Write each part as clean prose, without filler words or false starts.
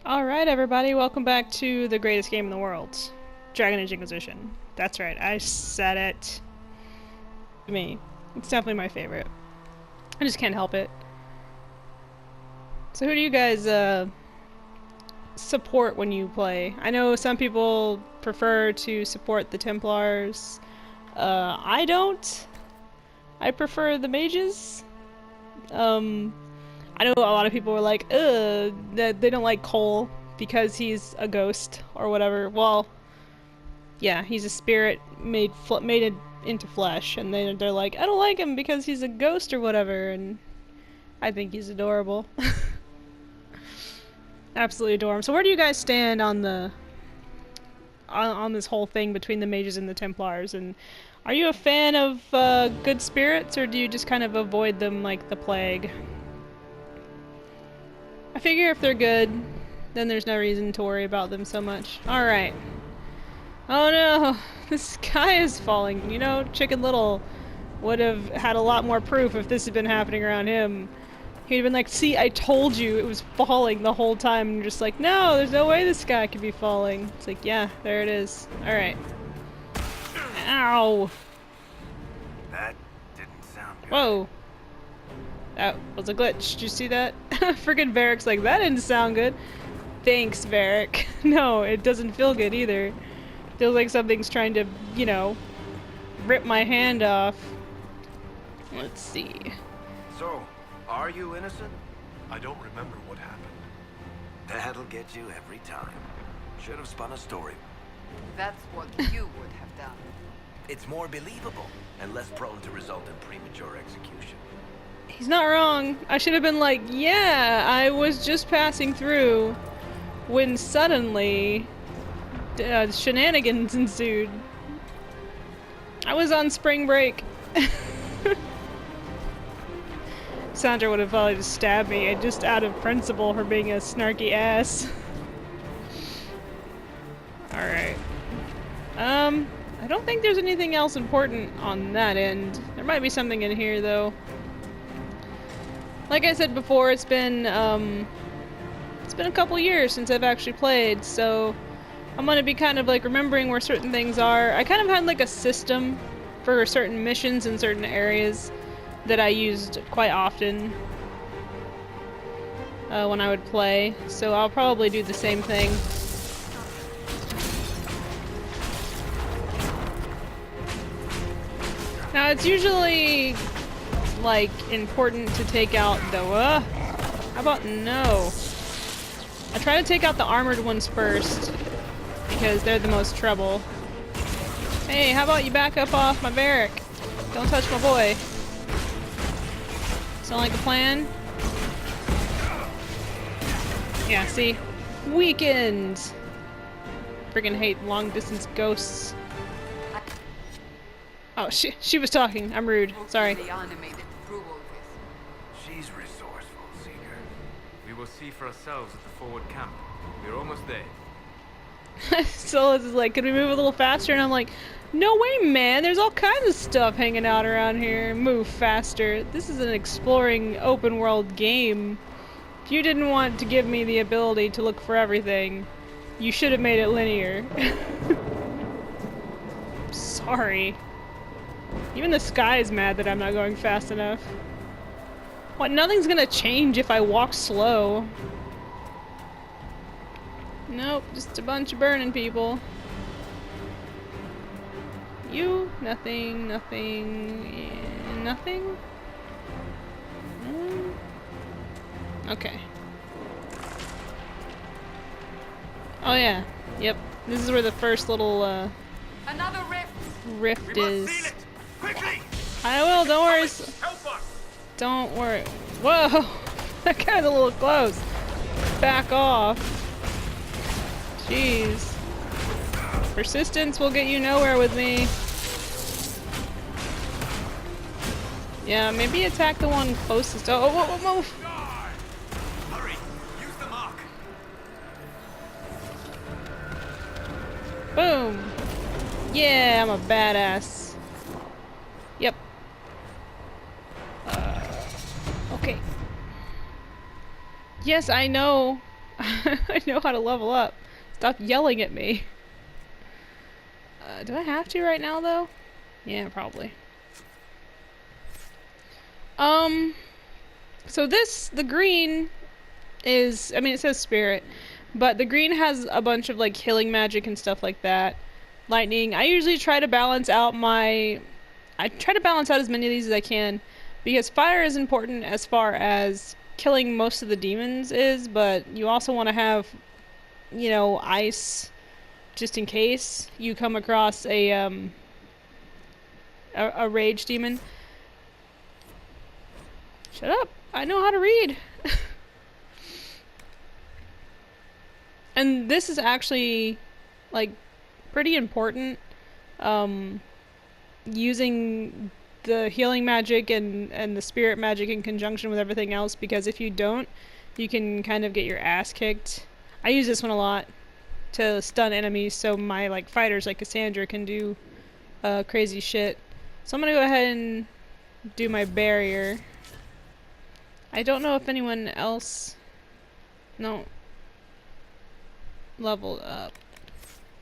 Alright everybody, welcome back to the greatest game in the world. Dragon Age Inquisition. That's right, I said it. Me. It's definitely my favorite. I just can't help it. So who do you guys support when you play? I know some people prefer to support the Templars. I don't. I prefer the mages. I know a lot of people were like, ugh, that they don't like Cole because he's a ghost or whatever. Well, yeah, he's a spirit made it into flesh, and they're like, I don't like him because he's a ghost or whatever, and I think he's adorable. Absolutely adore him. So where do you guys stand on the on this whole thing between the mages and the Templars? And are you a fan of good spirits, or do you just kind of avoid them like the plague? I figure if they're good, then there's no reason to worry about them so much. Alright. Oh no! The sky is falling. You know, Chicken Little would have had a lot more proof if this had been happening around him. He'd have been like, see, I told you it was falling the whole time, and you're just like, no, there's no way the sky could be falling. It's like, yeah, there it is. Alright. Ow! That didn't sound good. Whoa. That was a glitch. Did you see that? Friggin' Varric's like, that didn't sound good. Thanks, Varric. No, it doesn't feel good either. Feels like something's trying to, you know, rip my hand off. Let's see. So, are you innocent? I don't remember what happened. That'll get you every time. Should have spun a story. That's what you would have done. It's more believable and less prone to result in premature execution. He's not wrong. I should have been like, yeah, I was just passing through when suddenly shenanigans ensued. I was on spring break. Sandra would have probably just stabbed me, just out of principle for being a snarky ass. Alright. I don't think there's anything else important on that end. There might be something in here, though. Like I said before, it's been a couple years since I've actually played, so I'm gonna be kind of like remembering where certain things are. I kind of had like a system for certain missions in certain areas that I used quite often when I would play, so I'll probably do the same thing. Now it's usually like important to take out the how about no? I try to take out the armored ones first because they're the most trouble. Hey, how about you back up off my barrack? Don't touch my boy. Sound like a plan? Yeah, see? Weakened! Friggin' hate long distance ghosts. Oh, she was talking. I'm rude. Sorry. She's resourceful, Seeker. We will see for ourselves at the forward camp. We're almost there. Solus is like, could we move a little faster? And I'm like, no way, man. There's all kinds of stuff hanging out around here. Move faster. This is an exploring open world game. If you didn't want to give me the ability to look for everything, you should have made it linear. Sorry. Even the sky is mad that I'm not going fast enough. What, nothing's gonna change if I walk slow. Nope, just a bunch of burning people. You, nothing, nothing, nothing? Okay. Oh yeah, yep. This is where the first little, Another rift is. Seal it! Quickly! I will, don't worry. Help us! Don't worry. Whoa! That guy's a little close. Back off. Jeez. Persistence will get you nowhere with me. Yeah, maybe attack the one closest. Oh, whoa, whoa, whoa. Hurry! Use the mark! Boom! Yeah, I'm a badass. Yep. Okay. Yes, I know. I know how to level up. Stop yelling at me. Do I have to right now, though? Yeah, probably. So the green is, I mean, it says spirit, but the green has a bunch of, like, healing magic and stuff like that. Lightning. I usually try to balance out as many of these as I can, because fire is important as far as killing most of the demons is, but you also want to have, you know, ice, just in case you come across a rage demon. Shut up! I know how to read! And this is actually, like, pretty important. Using the healing magic and the spirit magic in conjunction with everything else, because if you don't, you can kind of get your ass kicked. I use this one a lot to stun enemies, so my, like, fighters like Cassandra can do crazy shit. So I'm gonna go ahead and do my barrier. I don't know if anyone else... No. Leveled up.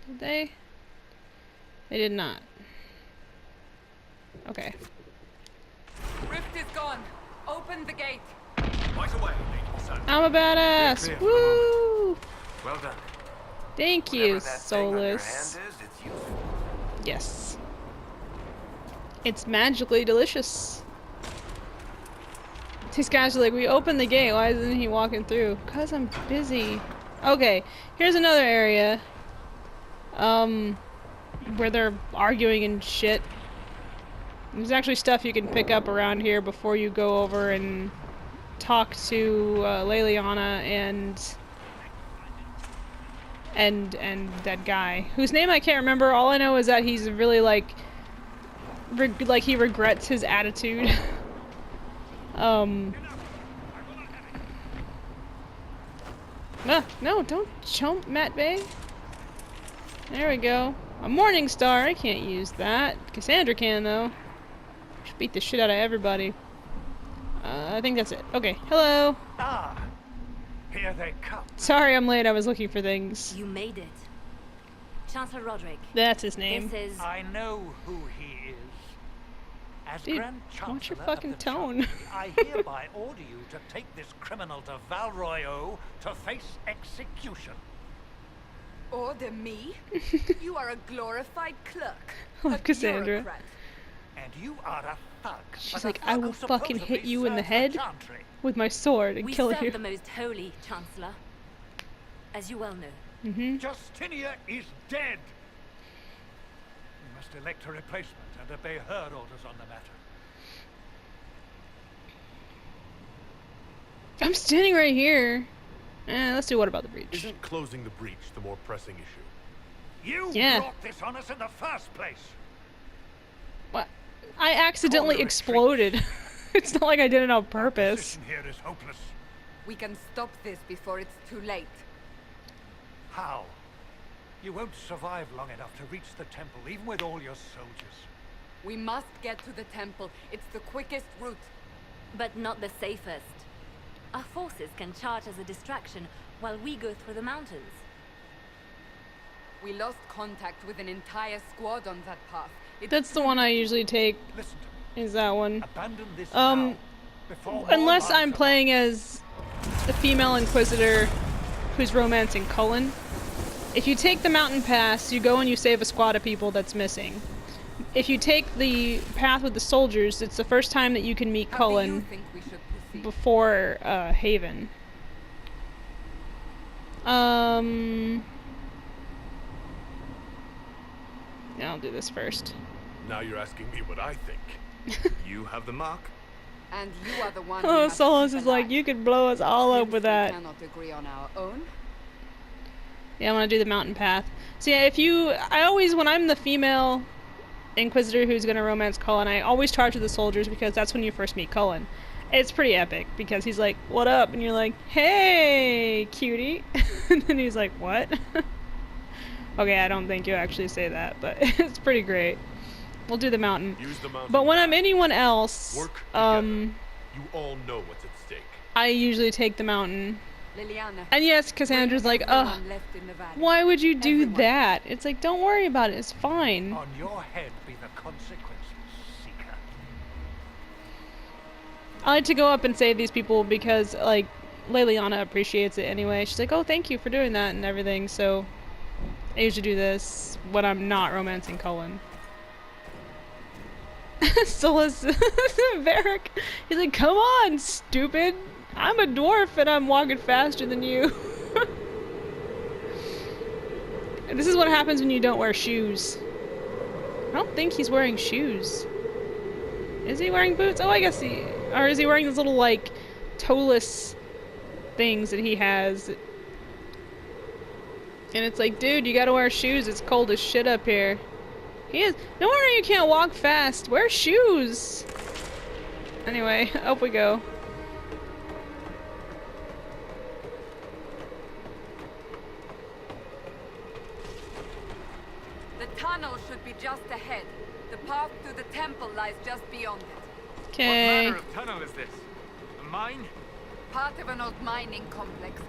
Did they? They did not. Okay. Rift is gone. Open the gate. Right away, Lady Sun. I'm a badass! Clear for the Woo! Well done. Thank you, Whatever that thing on your Solus. hand is, it's useful. Yes. It's magically delicious. These guys are like, we opened the gate, why isn't he walking through? 'Cause I'm busy. Okay, here's another area. Where they're arguing and shit. There's actually stuff you can pick up around here before you go over and talk to Leliana and that guy whose name I can't remember. All I know is that he's really like he regrets his attitude. No, don't chump, Matt Bay. There we go. A Morning Star. I can't use that. Cassandra can though. Should beat the shit out of everybody. I think that's it. Okay. Hello. Ah, here they come. Sorry I'm late. I was looking for things. You made it. Chancellor Roderick. That's his name. This is... I know who he is. As Dude, Grand watch your Chancellor fucking of the tone. Chantry, I hereby order you to take this criminal to Valroyo to face execution. Order me? You are a glorified clerk. Oh, a Cassandra. bureaucrat. And you are a thug. She's but a like, thug I who will fucking supposedly hit you in the serves head Chantry. with my sword and we kill serve you. the most holy, Chancellor. As you well know. Mm-hmm. Justinia is dead. We must elect a replacement and obey her orders on the matter. I'm standing right here. Let's do what about the breach? Isn't closing the breach the more pressing issue? You Yeah. brought this on us in the first place. What? I accidentally Call the exploded. It's not like I did it on purpose. Position here is hopeless. We can stop this before it's too late. How? You won't survive long enough to reach the temple, even with all your soldiers. We must get to the temple. It's the quickest route. But not the safest. Our forces can charge as a distraction while we go through the mountains. We lost contact with an entire squad on that path. That's the one I usually take. Listen to me. Is that one? Abandon this Um, now, before more Unless lives I'm are playing as the female Inquisitor who's romancing Cullen. If you take the mountain pass, you go and you save a squad of people that's missing. If you take the path with the soldiers, it's the first time that you can meet How do you Cullen think we should proceed? before Haven. Yeah, I'll do this first. Now you're asking me what I think. You have the mark. And you are the one. we Oh, must Solus keep is like, alive. you could blow us all up Since with we that. cannot agree on our own. Yeah, I want to do the mountain path. So yeah, I always, when I'm the female Inquisitor who's going to romance Cullen, I always charge with the soldiers because that's when you first meet Cullen. It's pretty epic because he's like, what up? And you're like, hey, cutie. And then he's like, what? Okay, I don't think you actually say that, but it's pretty great. We'll do the mountain. Use the mountain. But when I'm path. anyone else, Work together. You all know what's at stake. I usually take the mountain Liliana. And yes, Cassandra's like, ugh, Everyone left in the valley. why would you do Everyone. that? It's like, don't worry about it, it's fine. On your head be the consequences, Seeker. I like to go up and save these people because, like, Liliana appreciates it anyway. She's like, oh, thank you for doing that and everything, so I usually do this when I'm not romancing Cullen. Solus Varric, he's like, come on, stupid! I'm a dwarf and I'm walking faster than you. And this is what happens when you don't wear shoes. I don't think he's wearing shoes. Is he wearing boots? Oh, I guess he... Or is he wearing those little, like, toeless things that he has? And it's like, dude, you gotta wear shoes. It's cold as shit up here. He is... No wonder you can't walk fast. Wear shoes! Anyway, up we go. The tunnel should be just ahead. The path to the temple lies just beyond it. What Okay. manner of tunnel is this? A mine? Part of an old mining complex.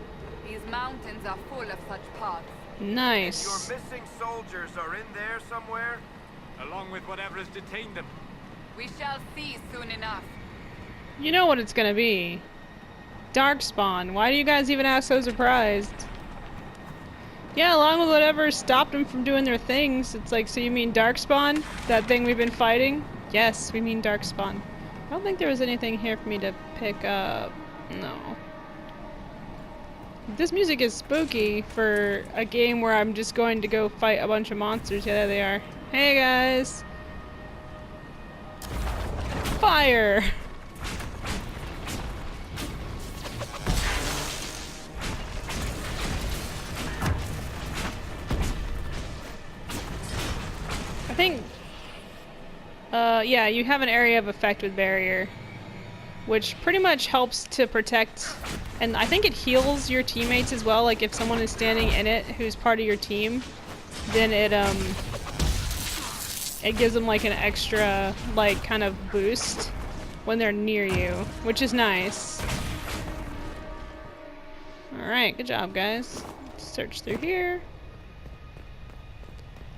These mountains are full of such paths. Nice. Your missing soldiers are in there somewhere? Along with whatever has detained them. We shall see soon enough. You know what it's gonna be. Darkspawn. Why do you guys even act so surprised? Yeah, along with whatever stopped them from doing their things. It's like, so you mean Darkspawn? That thing we've been fighting? Yes, we mean Darkspawn. I don't think there was anything here for me to pick up. No. This music is spooky for a game where I'm just going to go fight a bunch of monsters. Yeah, there they are. Hey guys! Fire! I think, yeah, you have an area of effect with barrier, which pretty much helps to protect, and I think it heals your teammates as well. Like if someone is standing in it who's part of your team, then it gives them like an extra, like, kind of boost when they're near you, which is nice. Alright, good job, guys. Search through here.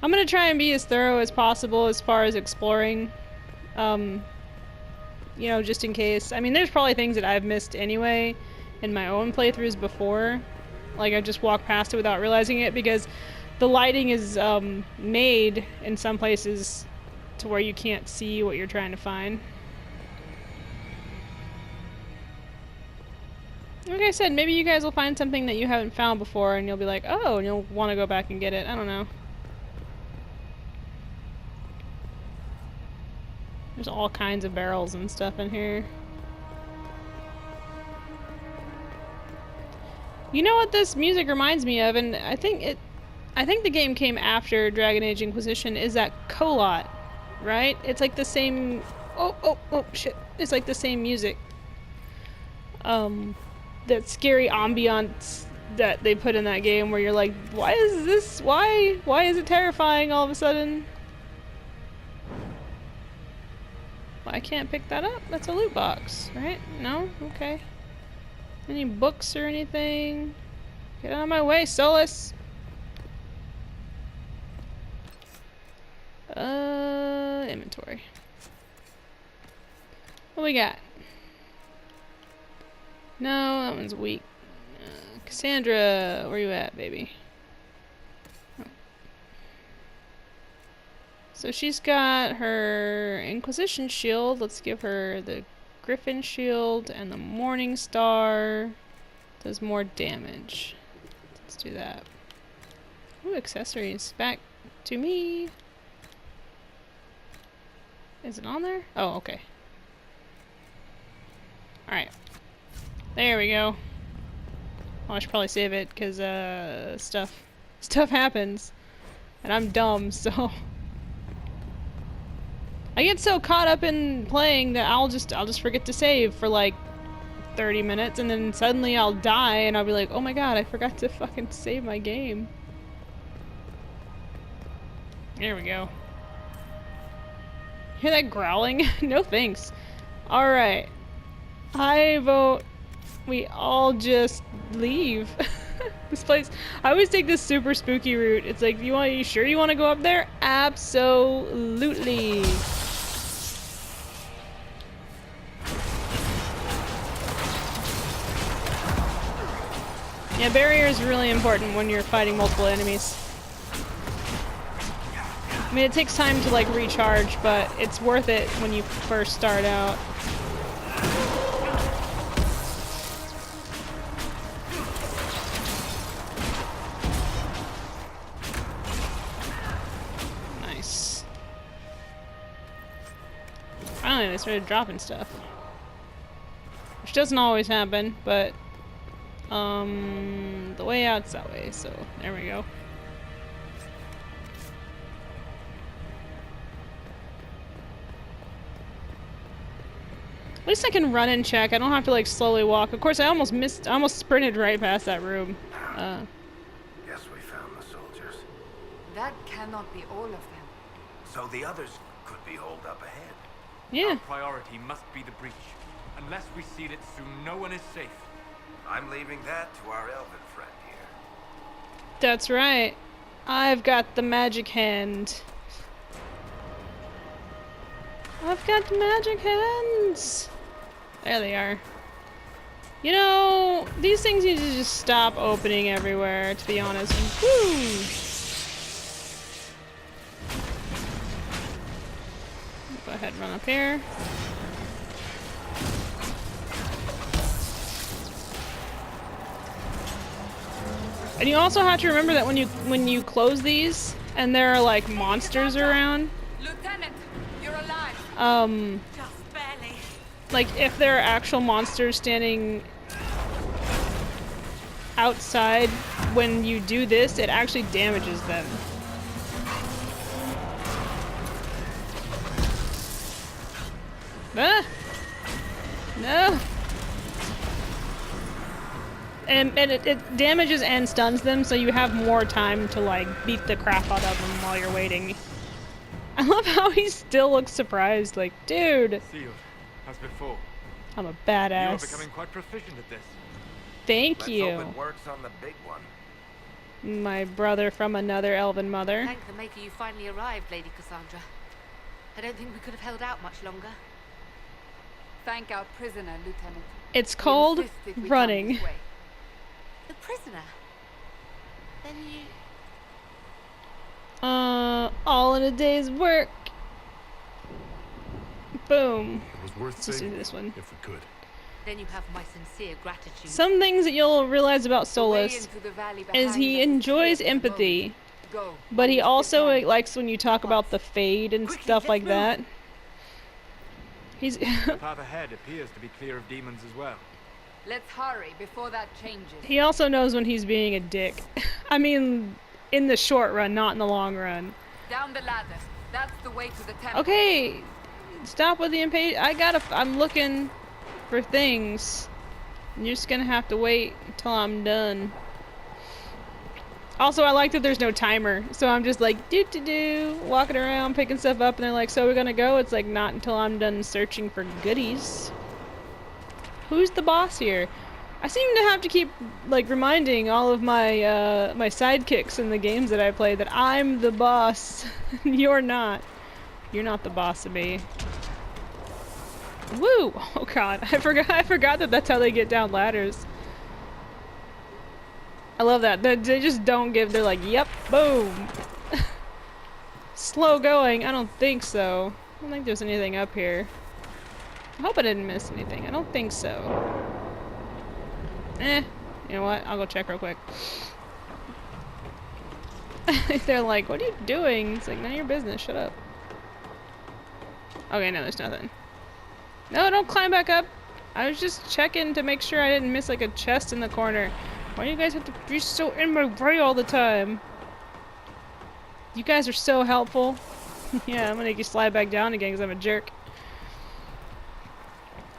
I'm gonna try and be as thorough as possible as far as exploring. You know, just in case. I mean, there's probably things that I've missed anyway in my own playthroughs before. Like, I just walked past it without realizing it because the lighting is made in some places to where you can't see what you're trying to find. Like I said, maybe you guys will find something that you haven't found before and you'll be like, oh, and you'll want to go back and get it. I don't know. There's all kinds of barrels and stuff in here. You know what this music reminds me of, and I think the game came after Dragon Age Inquisition, is that Kolot, right? It's like the same... Oh, shit. It's like the same music. That scary ambiance that they put in that game where you're like, why is this... Why is it terrifying all of a sudden? Well, I can't pick that up. That's a loot box, right? No? Okay. Any books or anything? Get out of my way, Solus! Inventory. What we got? No, that one's weak. Cassandra, where you at, baby? Oh. So she's got her Inquisition shield. Let's give her the Griffin shield and the Morning Star. Does more damage. Let's do that. Ooh, accessories. Back to me. Is it on there? Oh, okay. Alright. There we go. Oh, I should probably save it, because, stuff happens. And I'm dumb, so... I get so caught up in playing that I'll just forget to save for, like, 30 minutes, and then suddenly I'll die, and I'll be like, oh my god, I forgot to fucking save my game. There we go. Hear that growling? No thanks. Alright. I vote we all just leave. This place, I always take this super spooky route. It's like, you sure you want to go up there? Absolutely. Yeah, barrier is really important when you're fighting multiple enemies. I mean, it takes time to like recharge, but it's worth it when you first start out. Nice. Finally, they started dropping stuff. Which doesn't always happen, but the way out's that way, so there we go. At least I can run and check. I don't have to like slowly walk. Of course, I almost sprinted right past that room. Guess we found the soldiers. That cannot be all of them. So the others could be holed up ahead. Yeah. Our priority must be the breach. Unless we seal it soon, no one is safe. I'm leaving that to our elven friend here. That's right. I've got the magic hand. I've got the magic hands. There they are. You know, these things need to just stop opening everywhere, to be honest. Woo! Go ahead and run up here. And you also have to remember that when you close these and there are like monsters around, Lieutenant, you're alive. Just barely. like if there are actual monsters standing outside when you do this, it actually damages them. Ah! No! And it damages and stuns them, so you have more time to like beat the crap out of them while you're waiting. I love how he still looks surprised, like, dude, Sealed, as before. I'm a You are badass. becoming quite proficient at this. Thank Let's you, hope it works on the big one. my brother from another elven mother. Thank the Maker you finally arrived, Lady Cassandra. I don't think we could have held out much longer. Thank our prisoner, Lieutenant. It's He called insisted we come running. this way. The prisoner? Then you... All in a day's work. Boom. It was worth Let's just do saving this one. if we could. Then you have my sincere gratitude. Some things that you'll realize about The way Solus into the valley is behind he us enjoys clear for the empathy, moment. Go, but he while we also still can. likes when you talk about the Fade and Quickly, stuff let's like move. that. He's The path ahead appears to be clear of demons as well. Let's hurry before that changes. he also knows when he's being a dick. I mean, in the short run, not in the long run. Down the ladder. That's the way to the temple. Okay, stop with the impatience. I'm looking for things. You're just gonna have to wait until I'm done. Also, I like that there's no timer, so I'm just like walking around, picking stuff up, and they're like, "So we're gonna go?" It's like, not until I'm done searching for goodies. Who's the boss here? I seem to have to keep like reminding all of my my sidekicks in the games that I play that I'm the boss. You're not. You're not the boss of me. Woo! Oh god, I forgot that that's how they get down ladders. I love that. They just don't give, they're like, yep, boom. Slow going? I don't think so. I don't think there's anything up here. I hope I didn't miss anything. I don't think so. You know what? I'll go check real quick. They're like, what are you doing? It's like, none of your business, shut up. Okay, no, there's nothing. No, don't climb back up. I was just checking to make sure I didn't miss like a chest in the corner. Why do you guys have to be so in my way all the time? You guys are so helpful. Yeah, I'm gonna make you slide back down again because I'm a jerk.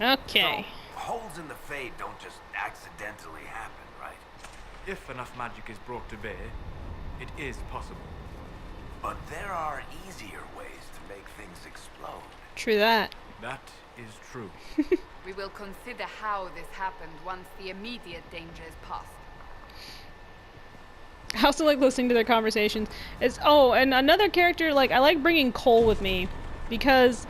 Okay. So, holes in the Fade don't just accidentally happen, right? If enough magic is brought to bear, it is possible. But there are easier ways to make things explode. True that. That is true. We will consider how this happened once the immediate danger is past. I also like listening to their conversations. It's and another character, like, I like bringing Cole with me because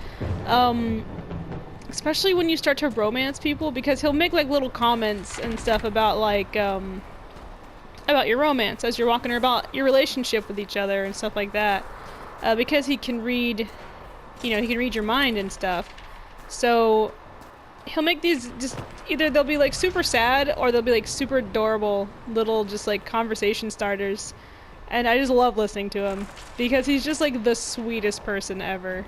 especially when you start to romance people, because he'll make like little comments and stuff about like about your romance as you're walking, or about your relationship with each other and stuff like that, because he can read, he can read your mind and stuff. So he'll make these, just either they'll be like super sad or they'll be like super adorable little just like conversation starters, and I just love listening to him because he's just like the sweetest person ever.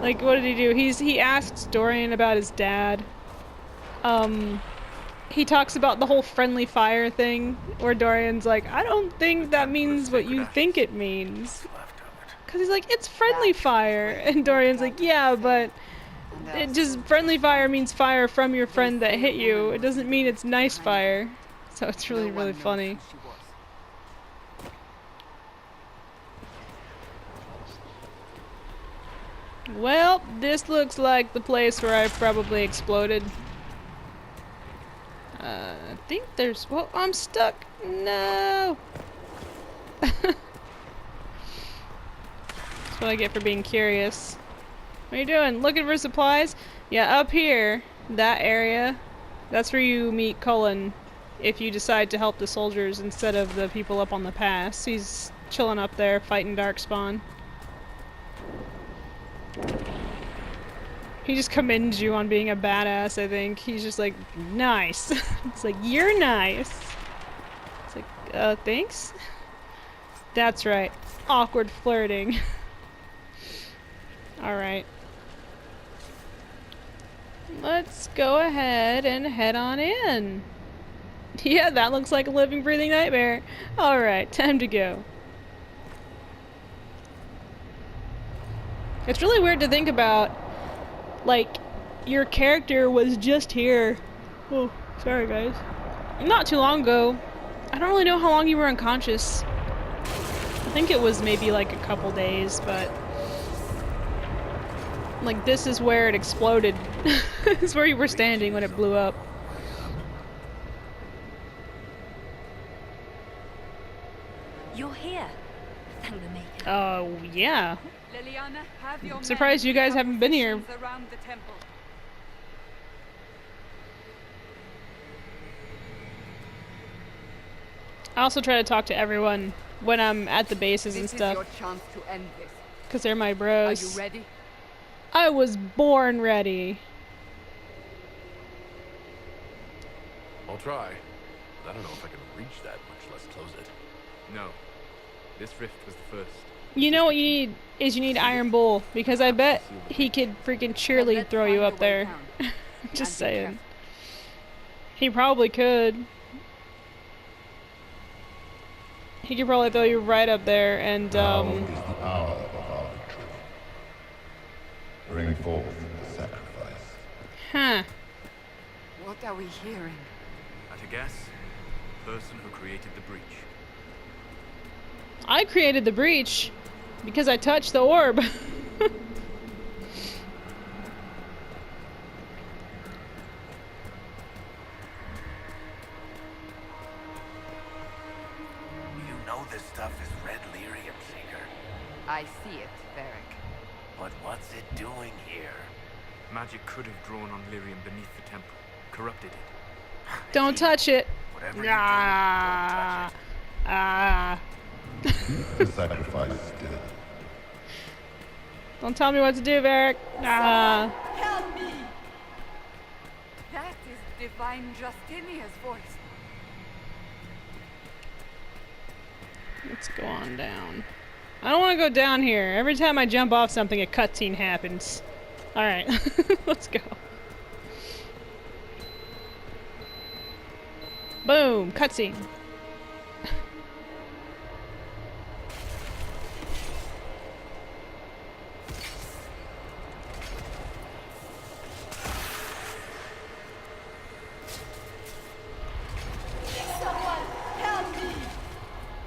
Like, what did he do? He asks Dorian about his dad. He talks about the whole friendly fire thing, where Dorian's like, I don't think that means what you think it means. Because he's like, it's friendly fire. And Dorian's like, yeah, but it just, friendly fire means fire from your friend that hit you. It doesn't mean it's nice fire. So it's really, really funny. Well, this looks like the place where I probably exploded. I think there's... Well, I'm stuck! No! That's what I get for being curious. What are you doing? Looking for supplies? Yeah, up here, that area, that's where you meet Cullen if you decide to help the soldiers instead of the people up on the pass. He's chilling up there, fighting Darkspawn. He just commends you on being a badass, I think. He's just like, nice. It's like, you're nice. It's like, thanks? That's right. Awkward flirting. Alright. Let's go ahead and head on in. Yeah, that looks like a living, breathing nightmare. Alright, time to go. It's really weird to think about, like, your character was just here. Oh, sorry guys. Not too long ago. I don't really know how long you were unconscious. I think it was maybe like a couple days, but... Like, this is where it exploded. This is where you were standing when it blew up. You're here. Thank the Maker. Oh, yeah. Liliana, have your I'm surprised you guys haven't been here. around the temple. I also try to talk to everyone when I'm at the bases and This is stuff, your chance to end this. because they're my Are bros. you ready? I was born ready. I'll try. But I don't know if I can reach that, much less close it. No. This rift was the first. You know what you need is you need Iron Bull, because I bet he could freaking cheerlead Let's throw you find up a way there. down. Just And be saying. careful. He probably could. He could probably throw you right up there and Now is the hour of our victory. Bring forth the sacrifice. Huh. What are we hearing? At a guess, the person who created the breach. I created the breach because I touched the orb. You know this stuff is red lyrium, Seeker. I see it, Varric. But what's it doing here? Magic could have drawn on lyrium beneath the temple, corrupted it. Don't touch it. Whatever you do, Ah. Ah. Keep the sacrifice still. Don't tell me what to do, Varric. Ah. Help me! That is divine Justinia's voice. Let's go on down. I don't want to go down here. Every time I jump off something, a cutscene happens. Alright, let's go. Boom! Cutscene.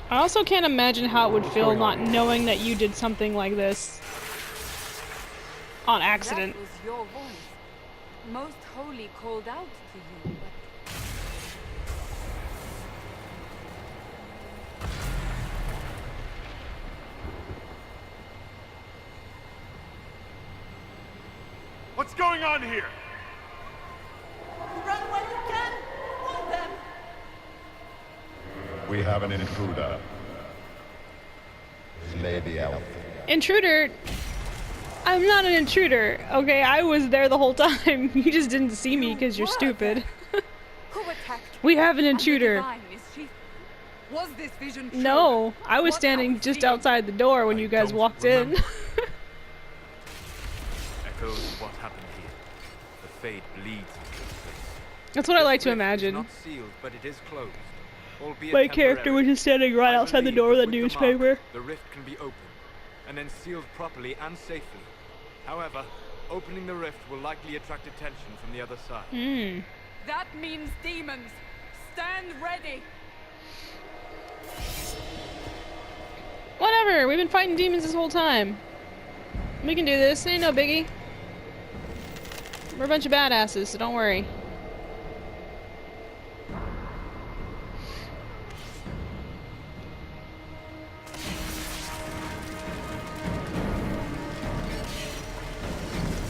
I also can't imagine how it would feel not knowing that you did something like this. On accident. That was your voice. Most holy called out to you, but What's going on here? run while you can! Hold them! We have an intruder. Slay the elf. Intruder? I'm not an intruder. Okay, I was there the whole time. You just didn't see me because you're stupid. Who attacked? We have an And the intruder. divine, is she? Was this vision true? No, I was What standing are just we outside the door when I you guys don't walked remember. in. Echoes of what happened here. The fade bleeds into this place. That's what I like to This rift is imagine. not sealed, but it is closed. Albeit My character was temporarily. just standing right I outside the believe door with a that the newspaper. mark, the rift can be opened, and then sealed properly and safely. However, opening the rift will likely attract attention from the other side. Hmm. That means demons. Stand ready. Whatever, we've been fighting demons this whole time. We can do this, ain't no biggie. We're a bunch of badasses, so don't worry.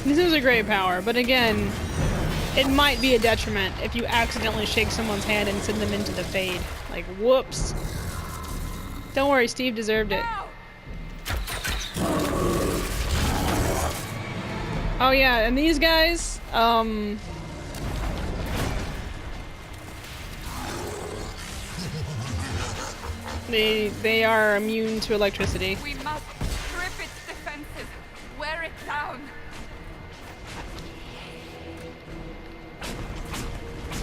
This is a great power, but again, it might be a detriment if you accidentally shake someone's hand and send them into the fade. Like, whoops. Don't worry, Steve deserved it. Now! Oh yeah, and these guys, they are immune to electricity. We must strip its defenses. Wear it down.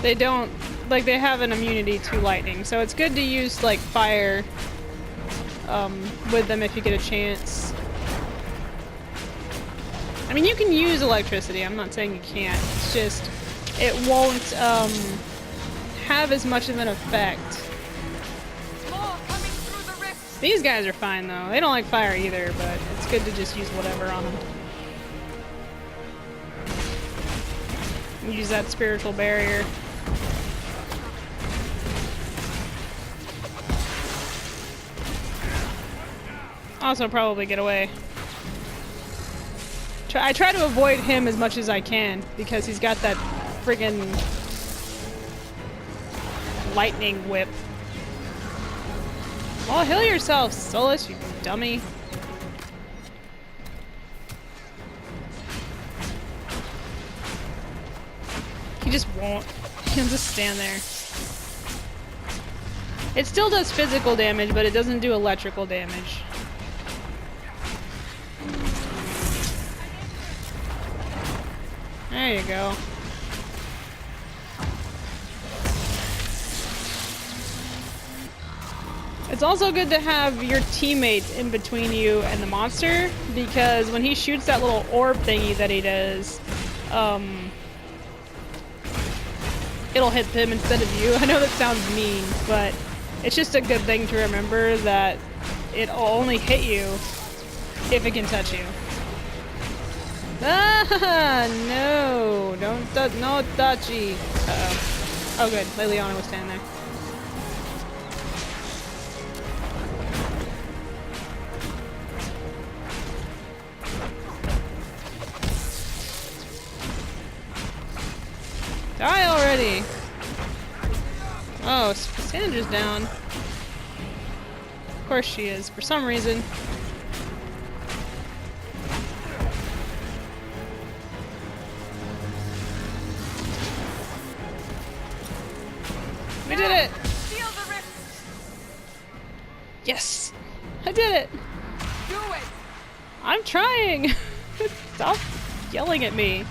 They don't, like, they have an immunity to lightning, so it's good to use, like, fire, with them if you get a chance. I mean, you can use electricity, I'm not saying you can't, it's just, it won't, have as much of an effect. More coming through the rift. These guys are fine, though. They don't like fire either, but it's good to just use whatever on them. Use that spiritual barrier. Also, probably get away. I try to avoid him as much as I can because he's got that friggin' lightning whip. Well, heal yourself, Solus, you dummy. He just won't. He'll just stand there. It still does physical damage, but it doesn't do electrical damage. There you go. It's also good to have your teammates in between you and the monster, because when he shoots that little orb thingy that he does, it'll hit him instead of you. I know that sounds mean, but it's just a good thing to remember that it'll only hit you if it can touch you. Ah, no, don't touch, no touchy. Uh-oh. Oh good, Liliana was standing there. Die already! Oh, Sandra's down. Of course she is, for some reason. We did it! Seal the rift. Yes! I did it! Do it. I'm trying! Stop yelling at me.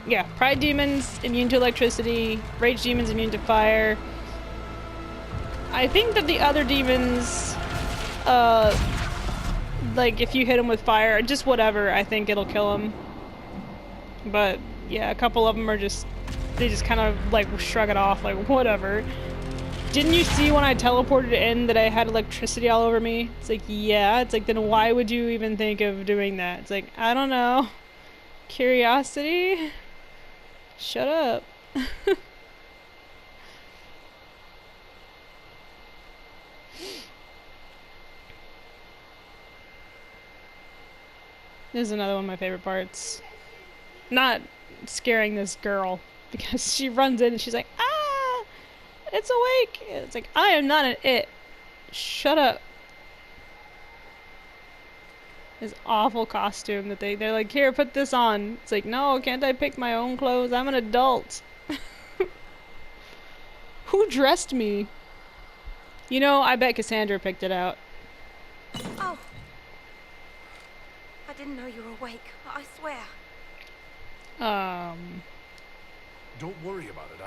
Yeah, Pride Demons immune to electricity, Rage Demons immune to fire. I think that the other demons, like if you hit them with fire, just whatever, I think it'll kill them. But yeah, a couple of them are just, they just kind of like shrug it off, like whatever. didn't you see when I teleported in that I had electricity all over me? It's like, yeah. It's like, then why would you even think of doing that? It's like, I don't know. Curiosity? Shut up. This is another one of my favorite parts. Not scaring this girl, because she runs in and she's like, ah! It's awake! It's like, I am not an it. Shut up. This awful costume that they're like, here, put this on. It's like, no, can't I pick my own clothes? I'm an adult. Who dressed me? You know, I bet Cassandra picked it out. Oh. I didn't know you were awake. I swear. Don't worry about it.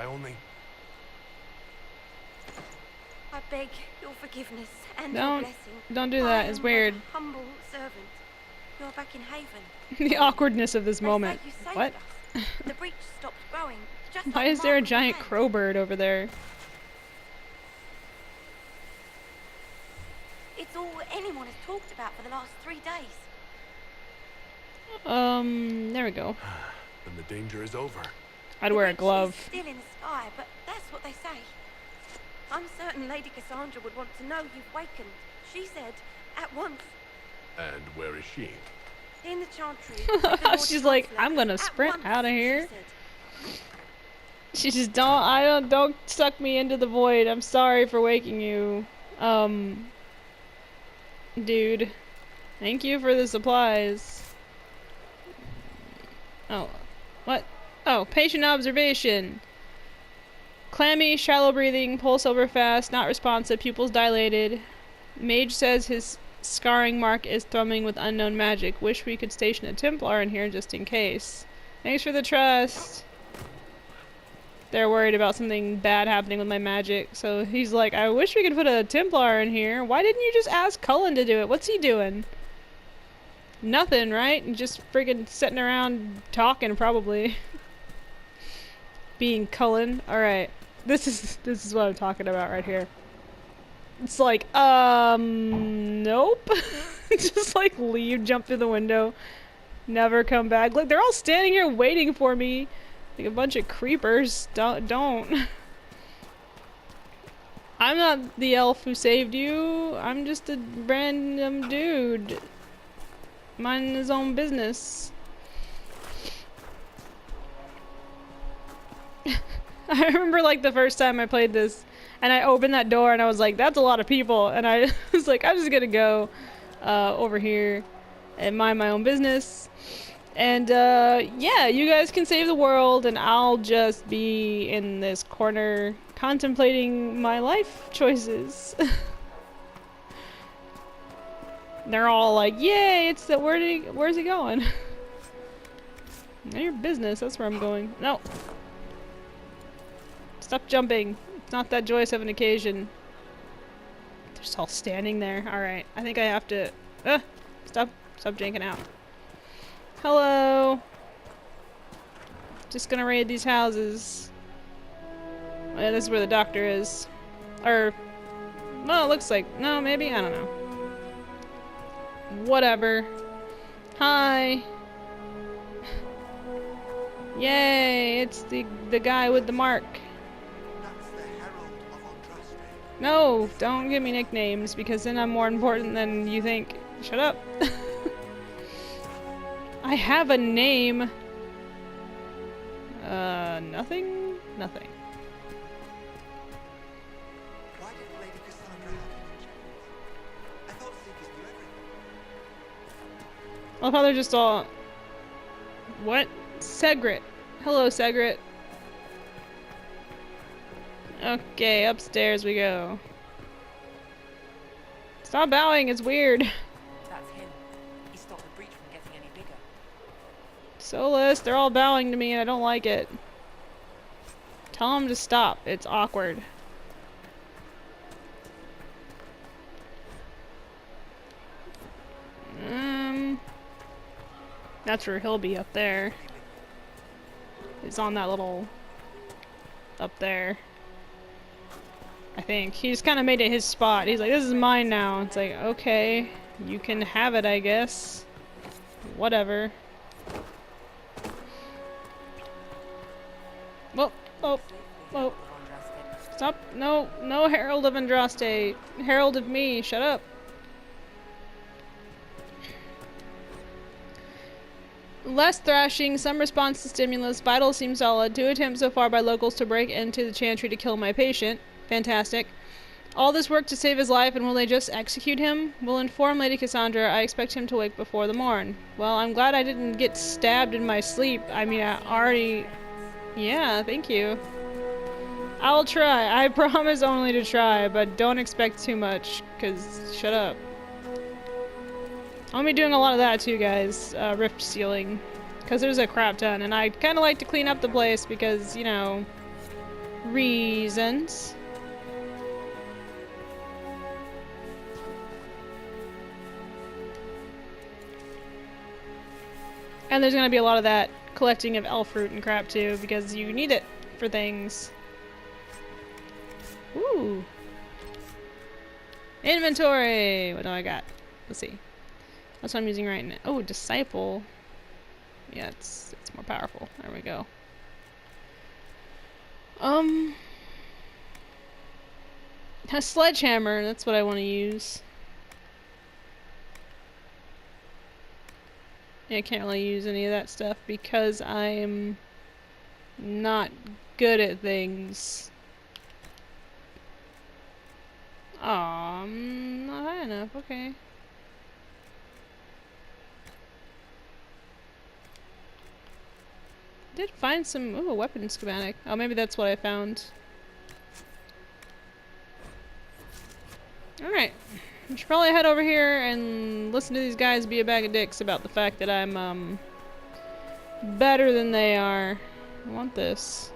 I beg your forgiveness and your blessing. Don't do that. It's weird. Humble servant. You're back in Haven. The awkwardness of this moment. You saved What? Us. The breach stopped growing. Just Why like is there a Mark giant planned. crow bird over there? It's all anyone has talked about for the last 3 days. There we go. Then the danger is over. I'd wear a The breach glove. is still in the sky, but that's what they say. I'm certain Lady Cassandra would want to know you've wakened. She said, at once. And where is she? In the Chantry. with the Lord She's like, Chancellor. I'm gonna At sprint once, out of she here. said. She just don't suck me into the void. I'm sorry for waking you. Dude. Thank you for the supplies. Oh. What? Oh, patient observation. Clammy, shallow breathing, pulse over fast, not responsive, pupils dilated. Mage says his scarring mark is thrumming with unknown magic. Wish we could station a Templar in here just in case. Thanks for the trust. They're worried about something bad happening with my magic. So he's like, I wish we could put a Templar in here. Why didn't you just ask Cullen to do it? What's he doing? Nothing, right? Just friggin' sitting around talking, probably. Being Cullen. Alright. This is what I'm talking about right here. It's like, nope. Just like leave, jump through the window, never come back. Look, they're all standing here waiting for me. Like a bunch of creepers. Don't. I'm not the elf who saved you. I'm just a random dude. Minding his own business. I remember like the first time I played this and I opened that door and I was like, that's a lot of people. And I was like, I'm just gonna go over here and mind my own business. And yeah, you guys can save the world and I'll just be in this corner contemplating my life choices. They're all like, yay, it's the, where's he going? None of your business, that's where I'm going. No. Stop jumping. It's not that joyous of an occasion. They're just all standing there. Alright, I think I have to... Stop janking out. Hello! Just gonna raid these houses. Oh, yeah, this is where the doctor is. Or... well, it looks like... no, maybe? I don't know. Whatever. Hi! Yay! It's the guy with the mark. No, don't give me nicknames because then I'm more important than you think. Shut up. I have a name. Nothing? Nothing. Why did Lady Cassandra have him in chains? I thought Seekers knew everything. I love how they're just all... what? Segret. Hello, Segret. Okay, upstairs we go. Stop bowing, it's weird. That's him. He stopped the breach from getting any bigger. Solus, they're all bowing to me and I don't like it. Tell them to stop. It's awkward. That's where he'll be up there. He's on that little... up there. I think. He's kind of made it his spot. He's like, this is mine now. It's like, okay, you can have it, I guess. Whatever. Whoa, oh, oh. Stop. No, no Herald of Andraste. Herald of me, shut up. Less thrashing, some response to stimulus, vital seems solid, 2 attempts so far by locals to break into the chantry to kill my patient. Fantastic. All this work to save his life, and will they just execute him? Will inform Lady Cassandra. I expect him to wake before the morn. Well, I'm glad I didn't get stabbed in my sleep. I mean, I already... Yeah, thank you. I'll try. I promise only to try, but don't expect too much, because shut up. I'll be doing a lot of that too, guys. Rift sealing. Because there's a crap ton, and I kind of like to clean up the place because, you know, reasons. And there's going to be a lot of that collecting of elf fruit and crap too, because you need it for things. Ooh. Inventory! What do I got? Let's see. That's what I'm using right now. Oh, Disciple. Yeah, it's more powerful. There we go. A sledgehammer, that's what I want to use. Yeah, I can't really use any of that stuff because I'm not good at things. Aw, not high enough, okay. Did find some, ooh, a weapon schematic. Oh, maybe that's what I found. Alright. I should probably head over here and listen to these guys be a bag of dicks about the fact that I'm, better than they are. I want this.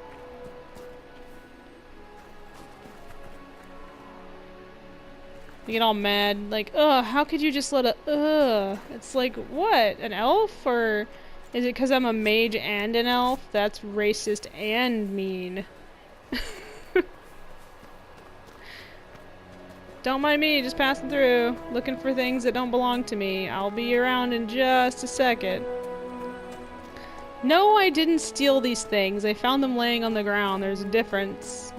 They get all mad, like, ugh, how could you just let a, ugh? It's like, what? An elf? Or is it because I'm a mage and an elf? That's racist and mean. Don't mind me, just passing through, looking for things that don't belong to me. I'll be around in just a second. No, I didn't steal these things. I found them laying on the ground. There's a difference.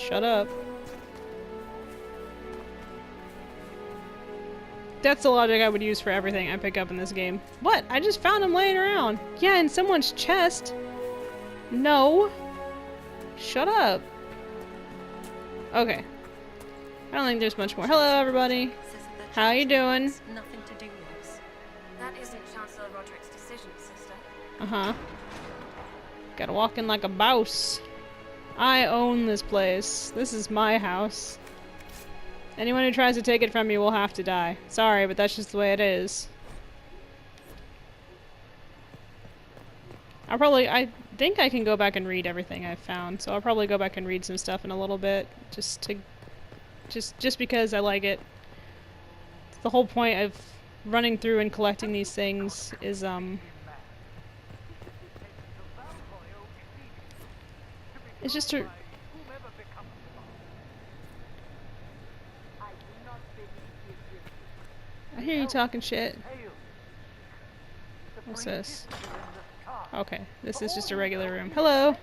Shut up. That's the logic I would use for everything I pick up in this game. What? I just found them laying around. Yeah, in someone's chest. No. Shut up. Okay. I don't think there's much more. Hello, everybody. How you doing? Nothing to do with us. That isn't Chancellor Roderick's decision, sister. Uh-huh. Gotta walk in like a boss. I own this place. This is my house. Anyone who tries to take it from me will have to die. Sorry, but that's just the way it is. I think I can go back and read everything I've found, so I'll probably go back and read some stuff in a little bit, just because I like it. The whole point of running through and collecting these things is, it's just to... I hear you talking shit. What's this? Okay, this is just a regular room. Hello!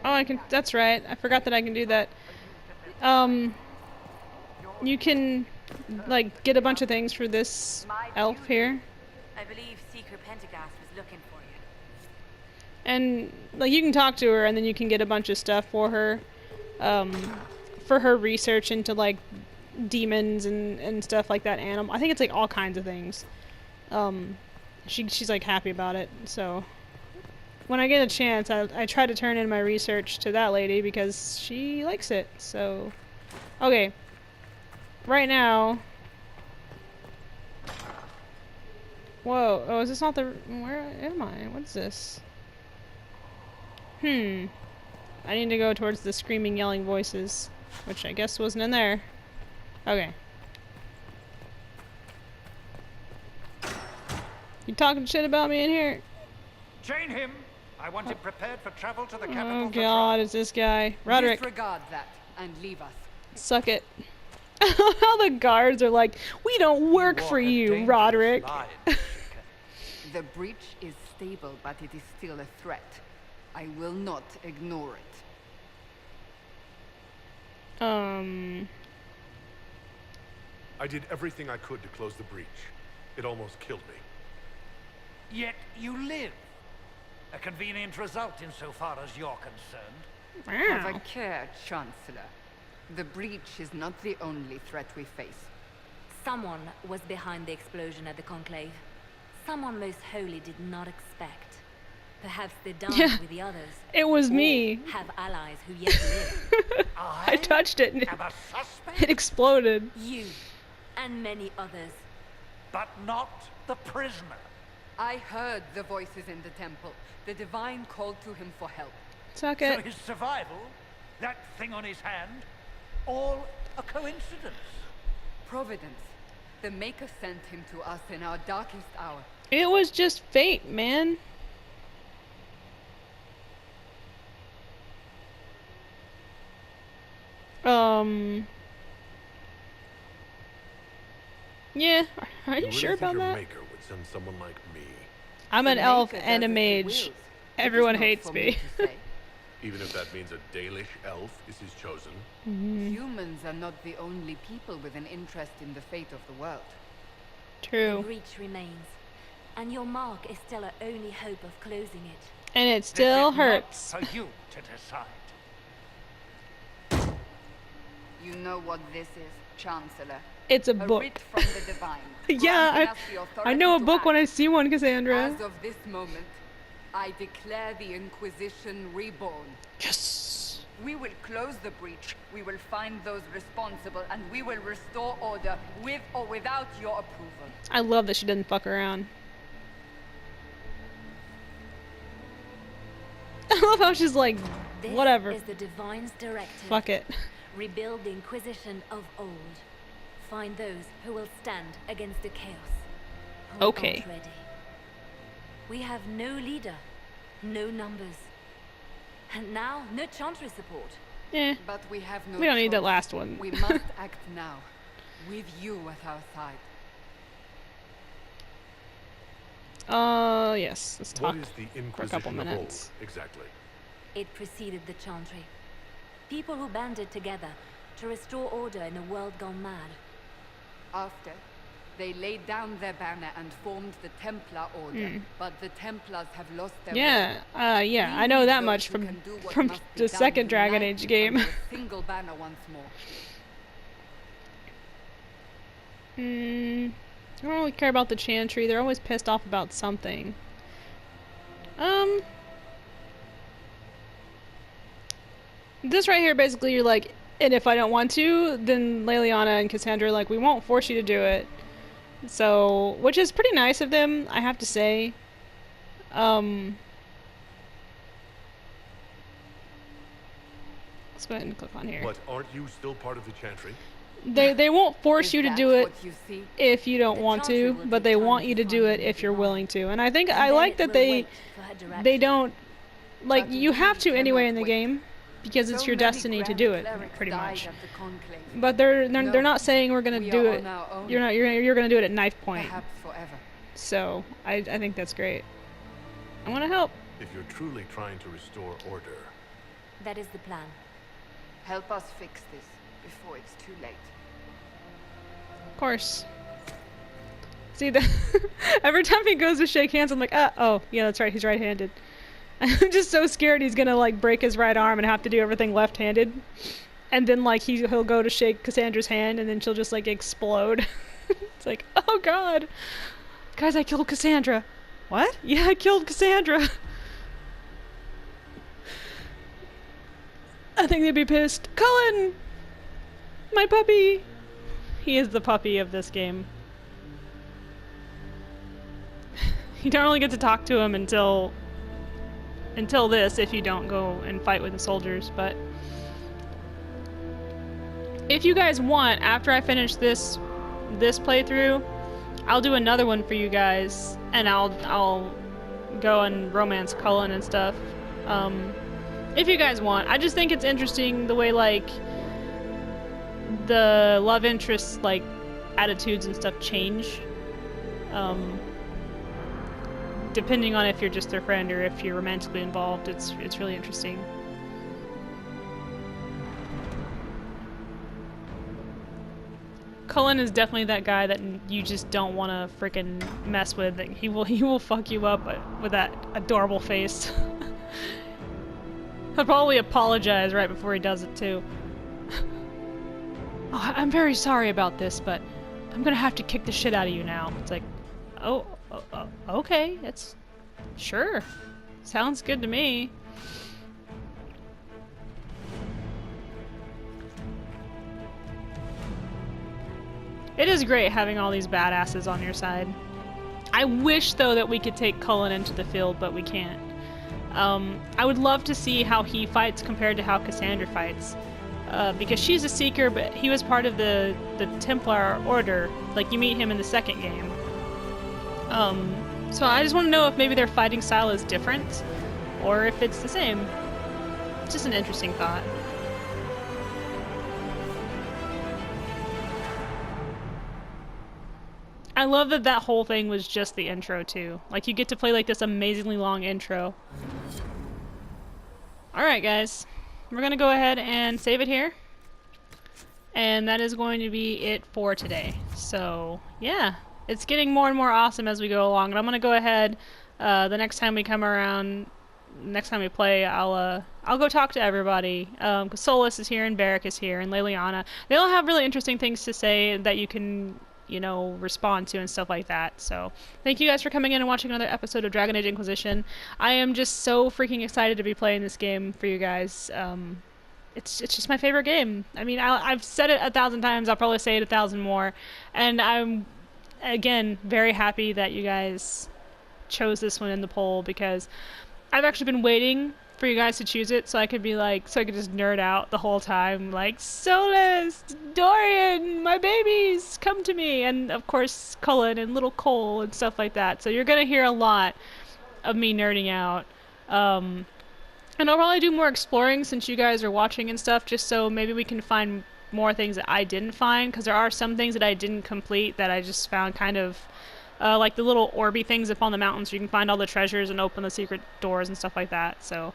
Oh, I can... That's right. I forgot that I can do that. You can, like, get a bunch of things for this elf here. I believe Seeker Pentagast was looking for you. And, like, you can talk to her and then you can get a bunch of stuff for her. For her research into, like, demons and stuff like that. I think it's, like, all kinds of things. She's, like, happy about it, so... When I get a chance, I try to turn in my research to that lady because she likes it, so... Okay. Right now... Whoa, oh, is this not the... Where am I? What is this? I need to go towards the screaming, yelling voices, which I guess wasn't in there. Okay. You talking shit about me in here? Chain him! I want him prepared for travel to the capital. Oh for god, trial. it's this guy. Roderick, Disregard that and leave us. suck it. How the guards are like, we don't work walk for a you, dangerous Roderick. line, The breach is stable, but it is still a threat. I will not ignore it. I did everything I could to close the breach. It almost killed me. Yet you live. A convenient result insofar as you're concerned. Have Wow. a care, Chancellor. The breach is not the only threat we face. Someone was behind the explosion at the Conclave. Someone most holy did not expect. Perhaps they danced Yeah. with the others. It was me. Have allies who yet live. I touched it and am a suspect, it exploded. You and many others. but not the prisoner. I heard the voices in the temple. The divine called to him for help. Suck So it. his survival, that thing on his hand, all a coincidence. Providence. The Maker sent him to us in our darkest hour. It was just fate, man. Yeah, are you really sure think about your that? maker would send someone like me, I'm an The elf Maker and a does as he mage. wills. It is Everyone not hates for me. to say. even if that means a Dalish elf is his chosen? Humans are not the only people with an interest in the fate of the world. The True. breach remains. And your mark is still our only hope of closing it. And it This still is not hurts. for you to decide. You know what this is, Chancellor. It's a A book. writ from the divine. Yeah, granting us the I authority know a to book when I act. see one, Cassandra. As of this moment, I declare the Inquisition reborn. Yes. We will close the breach, we will find those responsible, and we will restore order with or without your approval. I love that she didn't fuck around. I love how she's like, This whatever. is the Divine's directive. Fuck it. Rebuild the Inquisition of old. Find those who will stand against the chaos. We Okay. aren't ready. We have no leader, no numbers, and now no Chantry support. Yeah. But we have no We don't need that choice. last one. We must act now, with you at our side. Yes. Let's talk What is the for a Inquisition couple of old, minutes. exactly? It preceded the Chantry. People who banded together to restore order in a world gone mad. After, they laid down their banner and formed the Templar Order. But the Templars have lost their Yeah. way. Yeah. We I know need that those much who from can do what from must be the done, second Dragon unite Age game. under a single banner once more. I don't really care about the Chantry. They're always pissed off about something. This right here, basically, you're like, and if I don't want to, then Leliana and Cassandra are like, we won't force you to do it. So, which is pretty nice of them, I have to say. Let's go ahead and click on here. But aren't you still part of the Chantry? They won't force Is you to that do it what you see? if you don't The want Chantry to, will but take they time want to you to do find it the if you're divine. willing to. And I think And I then like it that will they wait for her they direction. don't like But you have to we anyway cannot in the wait. game because it's So your many destiny to grand do it clerics pretty died much. at the conclave. But they're No, not saying we're gonna we do are it. on our own. You're gonna do it at knife point. Perhaps forever. So I think that's great. I want to help. If you're truly trying to restore order, That is the plan. Help us fix this before it's too late. Of course. See the every time he goes to shake hands, I'm like, oh yeah, that's right, he's right-handed. I'm just so scared he's gonna like break his right arm and have to do everything left-handed. And then like he'll go to shake Cassandra's hand and then she'll just like explode. It's like, oh god. Guys, I killed Cassandra. What? Yeah, I killed Cassandra. I think they'd be pissed. Cullen! My puppy! He is the puppy of this game. You don't really get to talk to him until this, if you don't go and fight with the soldiers, but if you guys want, after I finish this playthrough, I'll do another one for you guys, and I'll go and romance Cullen and stuff. If you guys want. I just think it's interesting the way, like, the love interests, like, attitudes and stuff change. Depending on if you're just their friend or if you're romantically involved. It's really interesting. Cullen is definitely that guy that you just don't want to freaking mess with. He will fuck you up with that adorable face. He'll probably apologize right before he does it too. Oh, I'm very sorry about this, but I'm gonna have to kick the shit out of you now. It's like, oh, okay, that's sure. Sounds good to me. It is great having all these badasses on your side. I wish, though, that we could take Cullen into the field, but we can't. I would love to see how he fights compared to how Cassandra fights. Because she's a Seeker, but he was part of the Templar Order. Like, you meet him in the second game. So I just want to know if maybe their fighting style is different, or if it's the same. It's just an interesting thought. I love that that whole thing was just the intro, too. Like, you get to play, like, this amazingly long intro. Alright, guys. We're gonna go ahead and save it here. And that is going to be it for today. So, yeah. It's getting more and more awesome as we go along. And I'm gonna go ahead, the next time we come around, next time we play, I'll go talk to everybody. Because Solus is here, and Barrick is here, and Leliana. They all have really interesting things to say that you can, you know, respond to and stuff like that. So thank you guys for coming in and watching another episode of Dragon Age Inquisition. I am just so freaking excited to be playing this game for you guys. It's just my favorite game. I mean, I've said it 1,000 times. I'll probably say it 1,000 more. And I'm, again, very happy that you guys chose this one in the poll, because I've actually been waiting for you guys to choose it so I could be like, so I could just nerd out the whole time, like, Solus, Dorian, my babies, come to me, and of course Cullen and little Cole and stuff like that. So you're gonna hear a lot of me nerding out, and I'll probably do more exploring since you guys are watching and stuff, just so maybe we can find more things that I didn't find, because there are some things that I didn't complete that I just found kind of like the little orby things up on the mountains, so you can find all the treasures and open the secret doors and stuff like that. So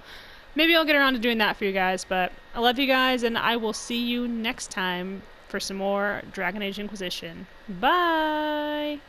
maybe I'll get around to doing that for you guys, but I love you guys, and I will see you next time for some more Dragon Age Inquisition. Bye!